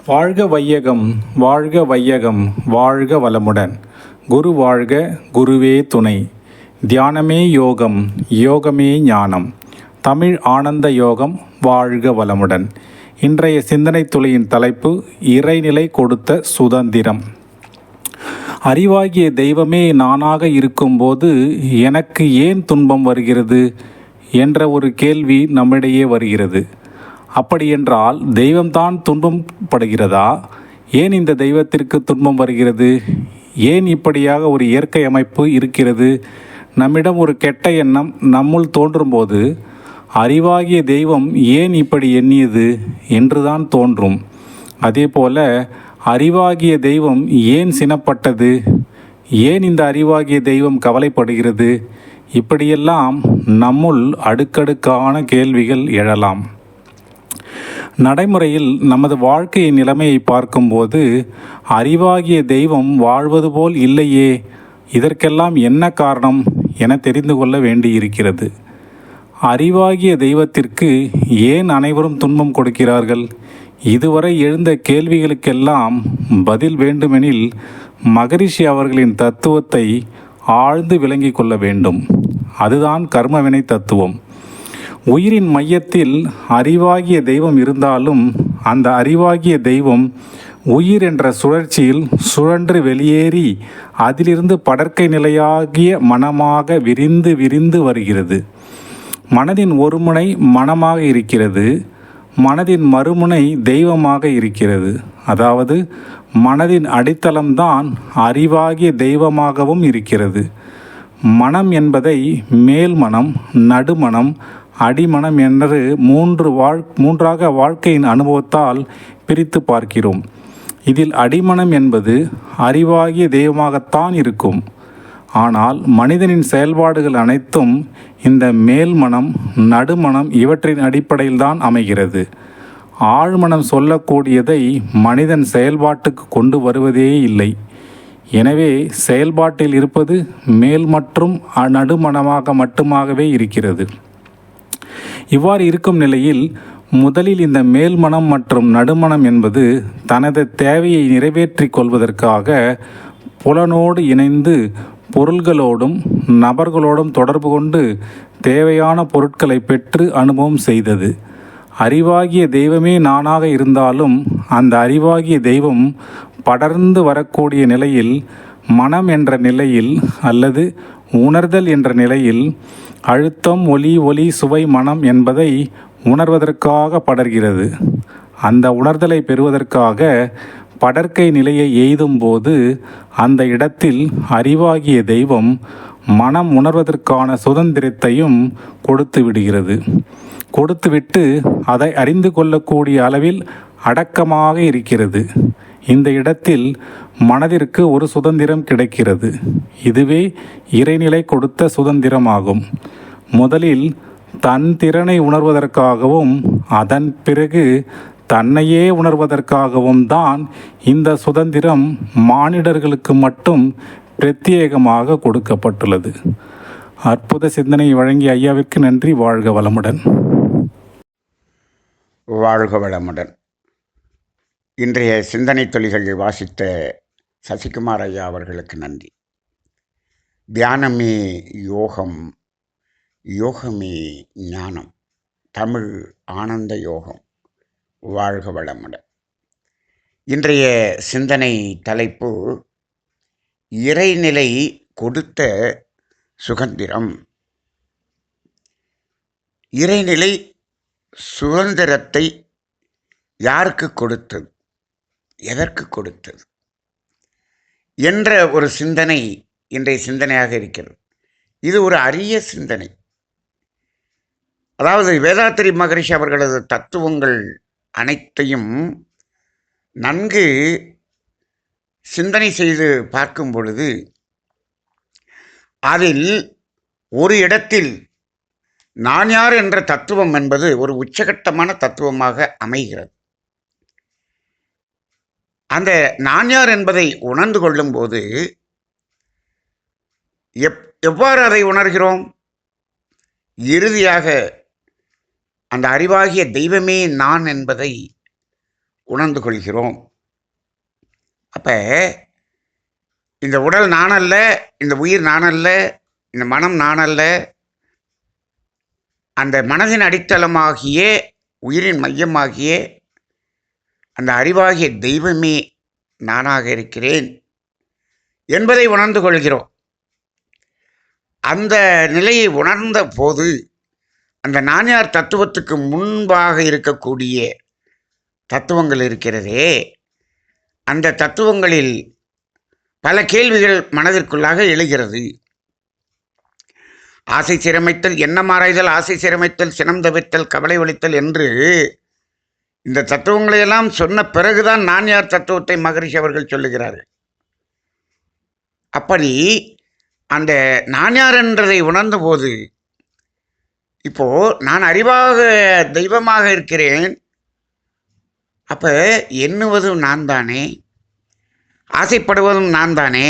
வாழ்க வையகம், வாழ்க வையகம், வாழ்க வளமுடன். குரு வாழ்க, குருவே துணை. தியானமே யோகம், யோகமே ஞானம். தமிழ் ஆனந்த யோகம். வாழ்க வளமுடன். இன்றைய சிந்தனை துளியின் தலைப்பு இறைநிலை கொடுத்த சுதந்திரம். அறிவாகிய தெய்வமே நானாக இருக்கும்போது எனக்கு ஏன் துன்பம் வருகிறது என்ற ஒரு கேள்வி நம்மிடையே வருகிறது. அப்படியென்றால் தெய்வம்தான் துன்பம் படுகிறதா? ஏன் இந்த தெய்வத்திற்கு துன்பம் வருகிறது? ஏன் இப்படியாக ஒரு இயற்கை அமைப்பு இருக்கிறது? நம்மிடம் ஒரு கெட்ட எண்ணம் நம்முள் தோன்றும்போது அறிவாகிய தெய்வம் ஏன் இப்படி எண்ணியது என்றுதான் தோன்றும். அதேபோல அறிவாகிய தெய்வம் ஏன் சினப்பட்டது? ஏன் இந்த அறிவாகிய தெய்வம் கவலைப்படுகிறது? இப்படியெல்லாம் நம்முள் அடுக்கடுக்கான கேள்விகள் எழலாம். நடைமுறையில் நமது வாழ்க்கையின் நிலைமையை பார்க்கும்போது அறிவாகிய தெய்வம் வாழ்வது போல் இல்லையே, இதற்கெல்லாம் என்ன காரணம் என தெரிந்து கொள்ள வேண்டியிருக்கிறது. அறிவாகிய தெய்வத்திற்கு ஏன் அனைவரும் துன்பம் கொடுக்கிறார்கள்? இதுவரை எழுந்த கேள்விகளுக்கெல்லாம் பதில் வேண்டுமெனில் மகரிஷி அவர்களின் தத்துவத்தை ஆழ்ந்து விளங்கிக் கொள்ள வேண்டும். அதுதான் கர்மவினை தத்துவம். உயிரின் மையத்தில் அறிவாகிய தெய்வம் இருந்தாலும் அந்த அறிவாகிய தெய்வம் உயிர் என்ற சுழற்சியில் சுழன்று வெளியேறி அதிலிருந்து படற்கை நிலையாகிய மனமாக விரிந்து விரிந்து வருகிறது. மனதின் ஒரு முனை மனமாக இருக்கிறது, மனதின் மறுமுனை தெய்வமாக இருக்கிறது. அதாவது மனதின் அடித்தளம்தான் அறிவாகிய தெய்வமாகவும் இருக்கிறது. மனம் என்பதை மேல் மனம், நடுமனம், அடிமனம் என்று மூன்றாக வாழ்க்கையின் அனுபவத்தால் பிரித்து பார்க்கிறோம். இதில் அடிமனம் என்பது அறிவாகிய தெய்வமாகத்தான் இருக்கும். ஆனால் மனிதனின் செயல்பாடுகள் அனைத்தும் இந்த மேல் மனம், நடுமனம் இவற்றின் அடிப்படையில்தான் அமைகிறது. ஆழ்மனம் சொல்லக்கூடியதை மனிதன் செயல்பாட்டுக்கு கொண்டு வருவதே இல்லை. எனவே செயல்பாட்டில் இருப்பது மேல் மற்றும் நடுமனமாக மட்டுமாகவே இருக்கிறது. இவ்வாறு இருக்கும் நிலையில் முதலில் இந்த மேல் மனம் மற்றும் நடுமனம் என்பது தனது தேவையை நிறைவேற்றிக் கொள்வதற்காக புலனோடு இணைந்து பொருள்களோடும் நபர்களோடும் தொடர்பு கொண்டு தேவையான பொருட்களை பெற்று அனுபவம் செய்தது. அறிவாகிய தெய்வமே நானாக இருந்தாலும் அந்த அறிவாகிய தெய்வம் படர்ந்து வரக்கூடிய நிலையில் மனம் என்ற நிலையில் அல்லது உணர்தல் என்ற நிலையில் அழுத்தம், ஒலி, சுவை, மனம் என்பதை உணர்வதற்காக படர்கிறது. அந்த உணர்தலை பெறுவதற்காக படற்கை நிலையை எய்தும் போது அந்த இடத்தில் அறிவாகிய தெய்வம் மனம் உணர்வதற்கான சுதந்திரத்தையும் கொடுத்து விடுகிறது. கொடுத்துவிட்டு அதை அறிந்து கொள்ளக்கூடிய அளவில் அடக்கமாக இருக்கிறது. இந்த இடத்தில் மனதிற்கு ஒரு சுதந்திரம் கிடைக்கிறது. இதுவே இறைநிலை கொடுத்த சுதந்திரமாகும். முதலில் தன் திறனை உணர்வதற்காகவும் அதன் பிறகு தன்னையே உணர்வதற்காகவும் தான் இந்த சுதந்திரம் மானிடர்களுக்கு மட்டும் பிரத்யேகமாக கொடுக்கப்பட்டுள்ளது. அற்புத சிந்தனை வழங்கிய ஐயாவிற்கு நன்றி. வாழ்க வளமுடன். வாழ்க வளமுடன். இன்றைய சிந்தனை துளிகள் வாசித்த சசிகுமார் ஐயா அவர்களுக்கு நன்றி. தியானமே யோகம், யோகமே ஞானம். தமிழ் ஆனந்த யோகம். வாழ்க வளமுடன். இன்றைய சிந்தனை தலைப்பு இறைநிலை கொடுத்த சுதந்திரம். இறைநிலை சுதந்திரத்தை யாருக்கு கொடுத்தது, எதற்கு கொடுத்தது என்ற ஒரு சிந்தனை இன்றைய சிந்தனையாக இருக்கிறது. இது ஒரு அரிய சிந்தனை. அதாவது வேதாத்திரி மகரிஷி அவர்களது தத்துவங்கள் அனைத்தையும் நன்கு சிந்தனை செய்து பார்க்கும் பொழுது அதில் ஒரு இடத்தில் நான் யார் என்ற தத்துவம் என்பது ஒரு உச்சகட்டமான தத்துவமாக அமைகிறது. அந்த நான் யார் என்பதை உணர்ந்து கொள்ளும் போது எவ்வாறு அதை உணர்கிறோம்? இறுதியாக அந்த அறிவாகிய தெய்வமே நான் என்பதை உணர்ந்து கொள்கிறோம். அப்ப இந்த உடல் நானல்ல, இந்த உயிர் நானல்ல, இந்த மனம் நானல்ல, அந்த மனதின் அடித்தளமாகிய உயிரின் மையமாகிய அந்த அறிவாகிய தெய்வமே நானாக இருக்கிறேன் என்பதை உணர்ந்து கொள்கிறோம். அந்த நிலையை உணர்ந்த போது அந்த நான் யார் தத்துவத்துக்கு முன்பாக இருக்கக்கூடிய தத்துவங்கள் இருக்கிறதே, அந்த தத்துவங்களில் பல கேள்விகள் மனதிற்குள்ளாக எழுகிறது. ஆசை சிரமைத்தல், எண்ணம் ஆராய்தல், ஆசை சிரமைத்தல், சினம் தவிர்த்தல், கவலை ஒழித்தல் என்று இந்த தத்துவங்களையெல்லாம் சொன்ன பிறகுதான் நான் யார் தத்துவத்தை மகரிஷி அவர்கள் சொல்லுகிறார்கள். அப்படி அந்த நான் யார் என்றதை உணர்ந்த போது, இப்போ நான் அறிவாக தெய்வமாக இருக்கிறேன். அப்ப எண்ணுவதும் நான் தானே, ஆசைப்படுவதும் நான் தானே,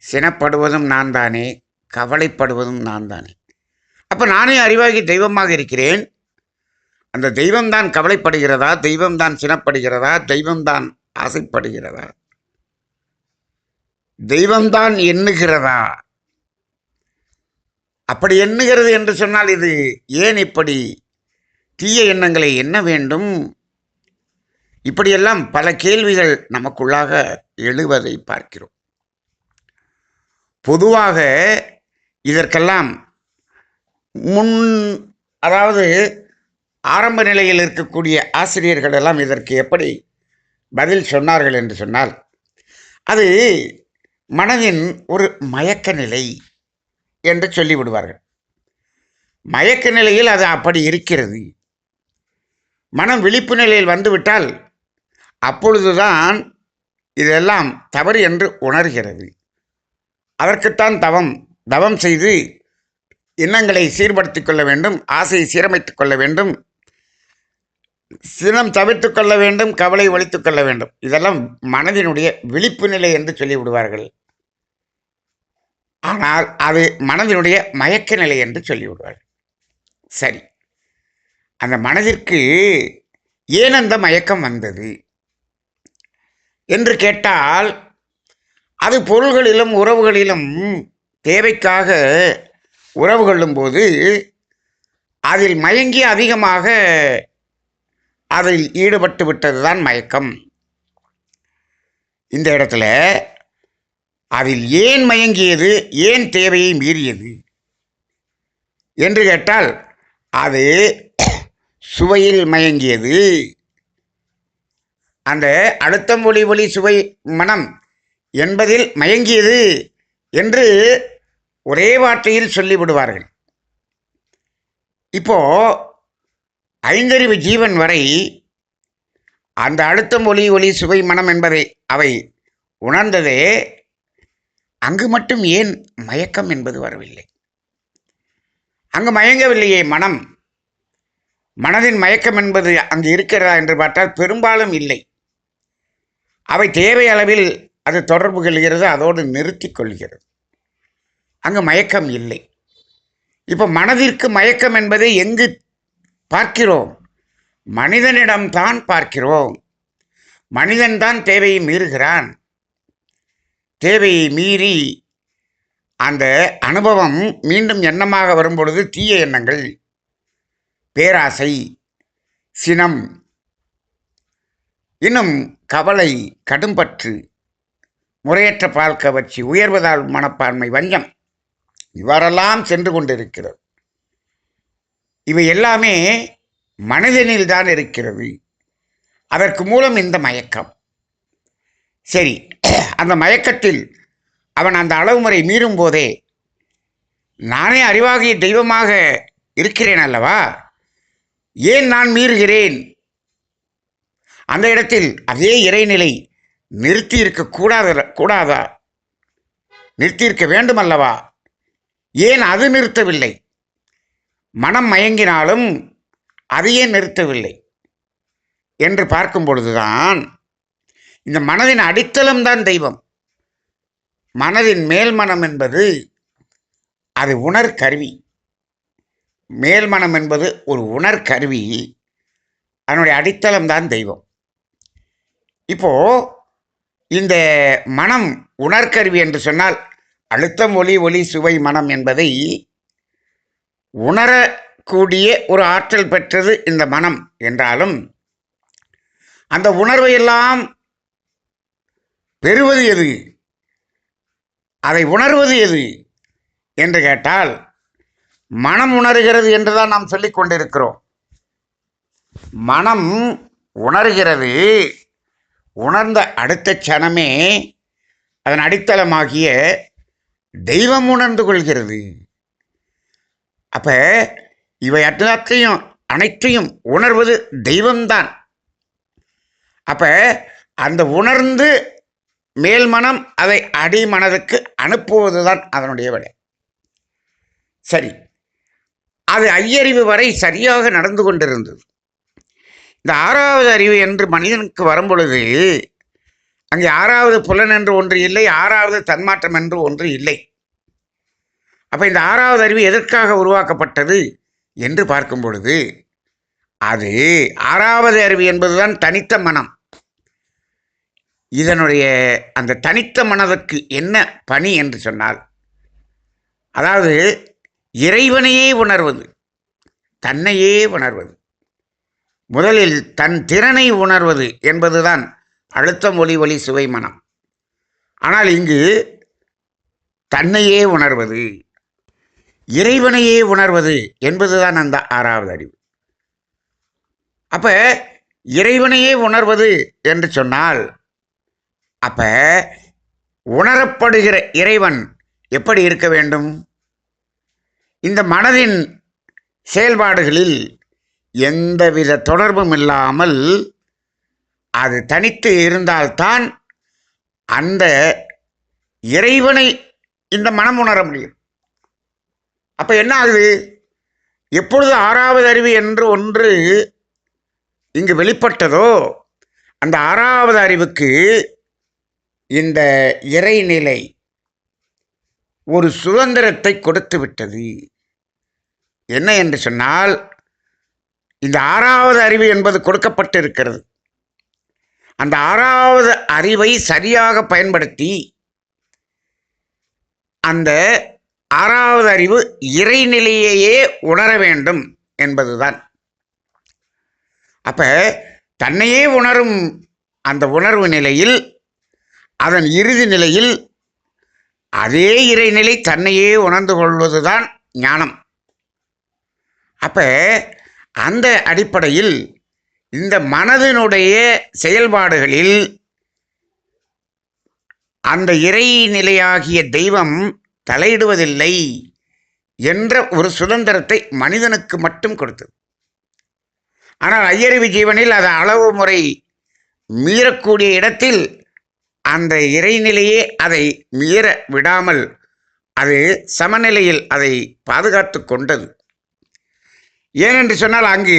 சினப்படுவதும் நான் தானே, கவலைப்படுவதும் நான் தானே. அப்போ நானே அறிவாகி தெய்வமாக இருக்கிறேன். அந்த தெய்வம்தான் கவலைப்படுகிறதா, தெய்வம்தான் சினப்படுகிறதா, தெய்வம்தான் ஆசைப்படுகிறதா, தெய்வம்தான் எண்ணுகிறதா? அப்படி எண்ணுகிறது என்று சொன்னால் இது ஏன் இப்படி தீய எண்ணங்களை எண்ண வேண்டும்? இப்படியெல்லாம் பல கேள்விகள் நமக்குள்ளாக எழுவதை பார்க்கிறோம். பொதுவாக இதற்கெல்லாம் அதாவது ஆரம்ப நிலையில் இருக்கக்கூடிய ஆசிரியர்கள் எல்லாம் இதற்கு எப்படி பதில் சொன்னார்கள் என்று சொன்னால், அது மனதின் ஒரு மயக்க நிலை என்று சொல்லிவிடுவார்கள். மயக்க நிலையில் அது அப்படி இருக்கிறது. மனம் விழிப்பு நிலையில் வந்துவிட்டால் அப்பொழுதுதான் இதெல்லாம் தவறு என்று உணர்கிறது. அதற்குத்தான் தவம் செய்து எண்ணங்களை சீர்படுத்திக் கொள்ள வேண்டும், ஆசையை சீரமைத்துக் கொள்ள வேண்டும், சினம் தவிர்த்துக் கொள்ள வேண்டும், கவலை ஒழித்துக் கொள்ள வேண்டும். இதெல்லாம் மனதினுடைய விழிப்பு நிலை என்று சொல்லிவிடுவார்கள். ஆனால் அது மனதினுடைய மயக்க நிலை என்று சொல்லிவிடுவார்கள். சரி, அந்த மனதிற்கு ஏன் அந்த மயக்கம் வந்தது என்று கேட்டால், அது பொருள்களிலும் உறவுகளிலும் தேவைக்காக உறவு கொள்ளும் போது அதில் மயங்கி அதிகமாக அதில் ஈடுபட்டு விட்டதுதான் மயக்கம். இந்த இடத்துல அதில் ஏன் மயங்கியது, ஏன் தேவையை மீறியது என்று கேட்டால், அது சுவையில் மயங்கியது. அந்த அழுத்தம் ஒளி சுவை மனம் என்பதில் மயங்கியது என்று ஒரே வார்த்தையில் சொல்லிவிடுவார்கள். இப்போ ஐந்தறிவு ஜீவன் வரை அந்த அழுத்தம் ஒளி சுவை மனம் என்பதை அவை உணர்ந்ததே. அங்கு மட்டும் ஏன் மயக்கம் என்பது வரவில்லை? அங்கு மயங்கவில்லையே மனம். மனதின் மயக்கம் என்பது அங்கு இருக்கிறதா என்று பார்த்தால் பெரும்பாலும் இல்லை. அவை தேவை அளவில் அது தொடர்பு கொள்கிறது, அதோடு நிறுத்தி கொள்கிறது. அங்கு மயக்கம் இல்லை. இப்போ மனதிற்கு மயக்கம் என்பதை எங்கு பார்க்கிறோம்? மனிதனிடம்தான் பார்க்கிறோம். மனிதன்தான் தேவையை மீறுகிறான். தேவையை மீறி அந்த அனுபவம் மீண்டும் எண்ணமாக வரும்பொழுது தீய எண்ணங்கள், பேராசை, சினம், இன்னும் கவலை, கடும்பற்று, முறையற்ற பால் கவர்ச்சி, உயர்வதால் மனப்பான்மை, வஞ்சம், இவ்வாறெல்லாம் சென்று கொண்டிருக்கிறது. இவை எல்லாமே மனிதனில் தான் இருக்கிறது. அதற்கு மூலம் இந்த மயக்கம். சரி, அந்த மயக்கத்தில் அவன் அந்த அளவு முறை மீறும் போதே நானே அறிவாகிய தெய்வமாக இருக்கிறேன் அல்லவா, ஏன் நான் மீறுகிறேன்? அந்த இடத்தில் அதே இறைநிலை நிறுத்தி இருக்க கூடாதா? நிறுத்தி இருக்க வேண்டும் அல்லவா? ஏன் அது நிறுத்தவில்லை? மனம் மயங்கினாலும் அது ஏன் நிறுத்தவில்லை என்று பார்க்கும் பொழுதுதான் இந்த மனதின் அடித்தளம்தான் தெய்வம். மனதின் மேல் மனம் என்பது அது உணர்கருவி. மேல் மனம் என்பது ஒரு உணர்கருவி. அதனுடைய அடித்தளம் தான் தெய்வம். இப்போ இந்த மனம் உணர்கருவி என்று சொன்னால் அழுத்தம், ஒலி, ஒலி, சுவை, மனம் என்பதை உணரக்கூடிய ஒரு ஆற்றல் பெற்றது இந்த மனம் என்றாலும், அந்த உணர்வை எல்லாம் பெறுவது எது, அதை உணர்வது எது என்று கேட்டால் மனம் உணர்கிறது என்றுதான் நாம் சொல்லிக் கொண்டிருக்கிறோம். மனம் உணர்கிறது. உணர்ந்த அடுத்த க்ஷணமே அதன் அடித்தளமாகிய தெய்வம் உணர்ந்து கொள்கிறது. அப்ப இவை அனைத்தையும் உணர்வது தெய்வம்தான். அப்ப அந்த உணர்ந்து மேல் மனம் அதை அடிமனதுக்கு அனுப்புவதுதான் அதனுடைய வேலை. சரி, அது ஐயறிவு வரை சரியாக நடந்து கொண்டிருந்தது. இந்த ஆறாவது அறிவு என்று மனிதனுக்கு வரும்பொழுது அங்கே ஆறாவது புலன் என்று ஒன்று இல்லை, ஆறாவது தன்மாற்றம் என்று ஒன்று இல்லை. அப்ப இந்த ஆறாவது அறிவு எதற்காக உருவாக்கப்பட்டது என்று பார்க்கும் பொழுது அது ஆறாவது அறிவு என்பதுதான் தனித்த மனம். இதனுடைய அந்த தனித்த மனதுக்கு என்ன பணி என்று சொன்னால், அதாவது இறைவனையே உணர்வது, தன்னையே உணர்வது. முதலில் தன் திறனை உணர்வது என்பதுதான் அழுத்தம், ஒலி, ஒலி, சுவை, மனம். ஆனால் இங்கு தன்னையே உணர்வது, இறைவனையே உணர்வது என்பதுதான் அந்த ஆறாவது அறிவு. அப்ப இறைவனையே உணர்வது என்று சொன்னால், அப்ப உணரப்படுகிற இறைவன் எப்படி இருக்க வேண்டும்? இந்த மனதின் செயல்பாடுகளில் எந்தவித தொடர்பும் இல்லாமல் அது தனித்து இருந்தால்தான் அந்த இறைவனை இந்த மனம் உணர முடியும். அப்ப என்ன ஆகுது? எப்பொழுது ஆறாவது அறிவு என்று ஒன்று இங்கு வெளிப்பட்டதோ அந்த ஆறாவது அறிவுக்கு இந்த இறைநிலை ஒரு சுதந்திரத்தை கொடுத்து விட்டது. என்ன என்று சொன்னால், இந்த ஆறாவது அறிவு என்பது கொடுக்கப்பட்டு இருக்கிறது. அந்த ஆறாவது அறிவை சரியாக பயன்படுத்தி அந்த ஆறாவது அறிவு இறைநிலையையே உணர வேண்டும் என்பதுதான். அப்ப தன்னையே உணரும் அந்த உணர்வு நிலையில், அதன் இறுதி நிலையில் அதே இறைநிலை தன்னையே உணர்ந்து கொள்வதுதான் ஞானம். அப்ப அந்த அடிப்படையில் இந்த மனதினுடைய செயல்பாடுகளில் அந்த இறைநிலையாகிய தெய்வம் தலையிடுவதில்லை என்ற ஒரு சுதந்திரத்தை மனிதனுக்கு மட்டும் கொடுத்தது. ஆனால் ஐயறிவு ஜீவனில் அது அளவு முறை மீறக்கூடிய இடத்தில் அந்த இறைநிலையே அதை மீற விடாமல் அது சமநிலையில் அதை பாதுகாத்து கொண்டது. ஏனென்று சொன்னால் அங்கு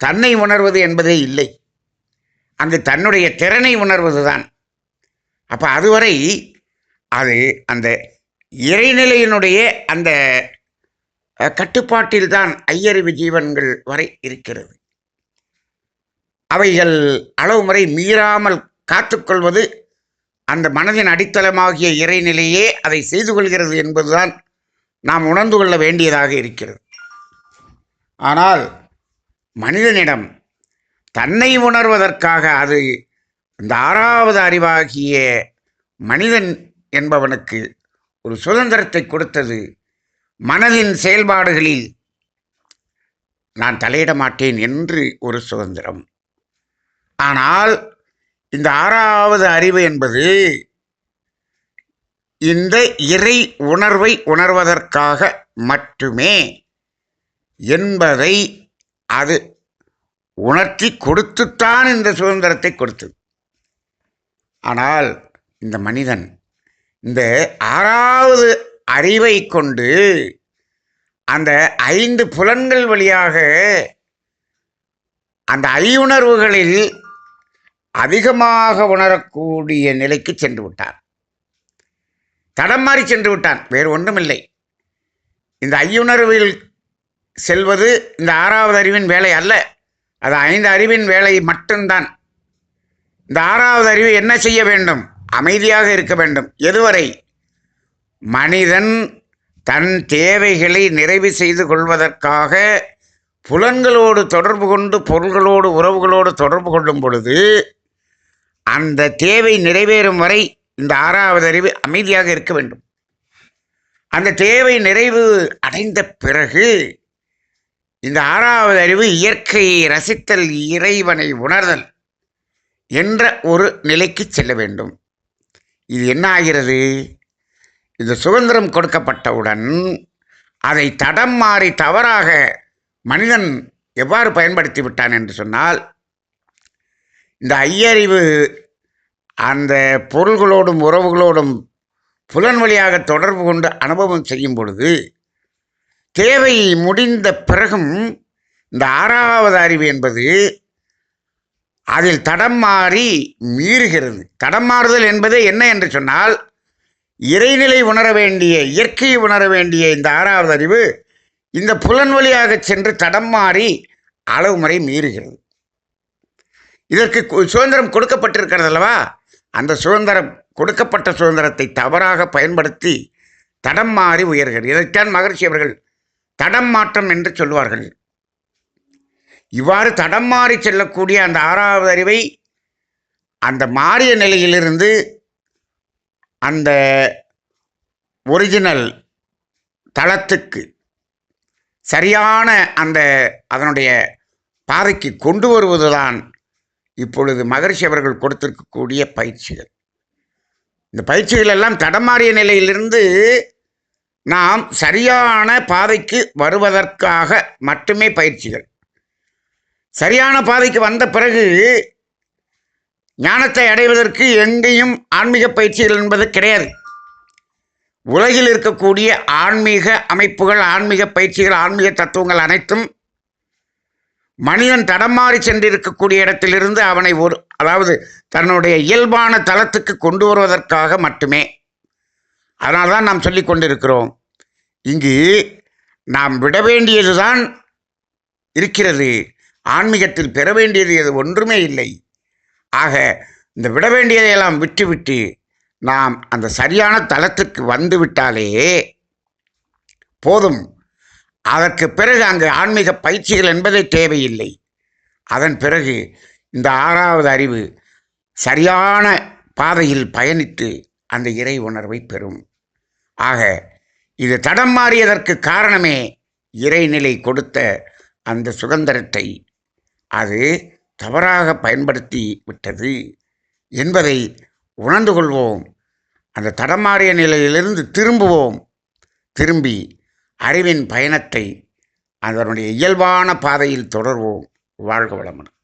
தன்னை உணர்வது என்பதே இல்லை, அங்கு தன்னுடைய திறனை உணர்வதுதான். அப்ப அதுவரை அது அந்த இறைநிலையினுடைய அந்த கட்டுப்பாட்டில்தான் ஐயறிவு ஜீவன்கள் வரை இருக்கிறது. அவைகள் அளவு முறை மீறாமல் காத்துக்கொள்வது அந்த மனதின் அடித்தளமாகிய இறைநிலையே அதை செய்து கொள்கிறது என்பதுதான் நாம் உணர்ந்து கொள்ள வேண்டியதாக இருக்கிறது. ஆனால் மனிதனிடம் தன்னை உணர்வதற்காக அது இந்த ஆறாவது அறிவாகிய மனிதன் என்பவனுக்கு ஒரு சுதந்திரத்தை கொடுத்தது. மனதின் செயல்பாடுகளில் நான் தலையிட மாட்டேன் என்று ஒரு சுதந்திரம். ஆனால் இந்த ஆறாவது அறிவு என்பது இந்த இறை உணர்வை உணர்வதற்காக மட்டுமே என்பதை அது உணர்த்தி கொடுத்துத்தான் இந்த சுதந்திரத்தை கொடுத்தது. ஆனால் இந்த மனிதன் இந்த ஆறாவது அறிவை கொண்டு அந்த 5 புலன்கள் வழியாக அந்த ஐயுணர்வுகளில் அதிகமாக உணரக்கூடிய நிலைக்கு சென்று விட்டான். தடம் மாறி சென்று விட்டான். வேறு ஒன்றுமில்லை. இந்த ஐயுணர்வில் செல்வது இந்த ஆறாவது அறிவின் வேலை அல்ல. அது 5 அறிவின் வேலை மட்டும்தான். இந்த 6வது அறிவு என்ன செய்ய வேண்டும்? அமைதியாக இருக்க வேண்டும். எதுவரை? மனிதன் தன் தேவைகளை நிறைவு செய்து கொள்வதற்காக புலன்களோடு தொடர்பு கொண்டு பொருள்களோடு உறவுகளோடு தொடர்பு கொள்ளும் பொழுது அந்த தேவை நிறைவேறும் வரை இந்த 6வது அறிவு அமைதியாக இருக்க வேண்டும். அந்த தேவை நிறைவு அடைந்த பிறகு இந்த 6வது அறிவு இயற்கையை ரசித்தல், இறைவனை உணர்தல் என்ற ஒரு நிலைக்கு செல்ல வேண்டும். இது என்ன ஆகிறது? இந்த சுதந்திரம் கொடுக்கப்பட்டவுடன் அதை தடம் மாறி தவறாக மனிதன் எவ்வாறு பயன்படுத்தி விட்டான் என்று சொன்னால், இந்த ஐயறிவு அந்த பொருள்களோடும் உறவுகளோடும் புலன் வழியாக தொடர்பு கொண்டு அனுபவம் செய்யும் பொழுது தேவை முடிந்த பிறகும் இந்த 6வது அறிவு என்பது அதில் தடம் மாறி மீறுகிறது. தடம் மாறுதல் என்பது என்ன என்று சொன்னால், இறைநிலை உணர வேண்டிய, இயற்கையை உணர வேண்டிய இந்த 6வது அறிவு இந்த புலன் வழியாக சென்று தடம் மாறி அளவு முறை மீறுகிறது. இதற்கு சுதந்திரம் கொடுக்கப்பட்டிருக்கிறது அல்லவா? அந்த சுதந்திரம், கொடுக்கப்பட்ட சுதந்திரத்தை தவறாக பயன்படுத்தி தடம் மாறி உயர்கிறது. இதைத்தான் மகரிஷி அவர்கள் தடம் மாற்றம் என்று சொல்வார்கள். இவ்வாறு தடம் மாறி செல்லக்கூடிய அந்த 6வது அறிவை அந்த மாறிய நிலையிலிருந்து அந்த ஒரிஜினல் தளத்துக்கு சரியான அந்த அதனுடைய பாதைக்கு கொண்டு வருவதுதான் இப்பொழுது மகரிஷி அவர்கள் கொடுத்திருக்கக்கூடிய பயிற்சிகள். இந்த பயிற்சிகள் எல்லாம் தடமாறிய நிலையிலிருந்து நாம் சரியான பாதைக்கு வருவதற்காக மட்டுமே பயிற்சிகள். சரியான பாதைக்கு வந்த பிறகு ஞானத்தை அடைவதற்கு எங்கேயும் ஆன்மீக பயிற்சிகள் என்பது கிடையாது. உலகில் இருக்கக்கூடிய ஆன்மீக அமைப்புகள், ஆன்மீக பயிற்சிகள், ஆன்மீக தத்துவங்கள் அனைத்தும் மனிதன் தடமாறி சென்றிருக்கக்கூடிய இடத்திலிருந்து அவனை அதாவது தன்னுடைய இயல்பான தளத்துக்கு கொண்டு வருவதற்காக மட்டுமே. அதனால்தான் நாம் சொல்லிக் கொண்டிருக்கிறோம், இங்கு நாம் விட வேண்டியதுதான் இருக்கிறது, ஆன்மீகத்தில் பெற வேண்டியது எது ஒன்றுமே இல்லை. ஆக இந்த விட வேண்டியதையெல்லாம் விட்டுவிட்டு நாம் அந்த சரியான தளத்திற்கு வந்து விட்டாலே போதும். அதற்கு பிறகு அங்கு ஆன்மீக பயிற்சிகள் என்பதே தேவையில்லை. அதன் பிறகு இந்த 6வது அறிவு சரியான பாதையில் பயணித்து அந்த இறை உணர்வை பெறும். ஆக இது தடம் மாறியதற்கு காரணமே இறைநிலை கொடுத்த அந்த சுதந்திரத்தை அது தவறாக பயன்படுத்தி விட்டது என்பதை உணர்ந்து கொள்வோம். அந்த தடமாறிய நிலையிலிருந்து திரும்புவோம். திரும்பி அறிவின் பயணத்தை அதனுடைய இயல்பான பாதையில் தொடர்வோம். வாழ்க வளமுடன்.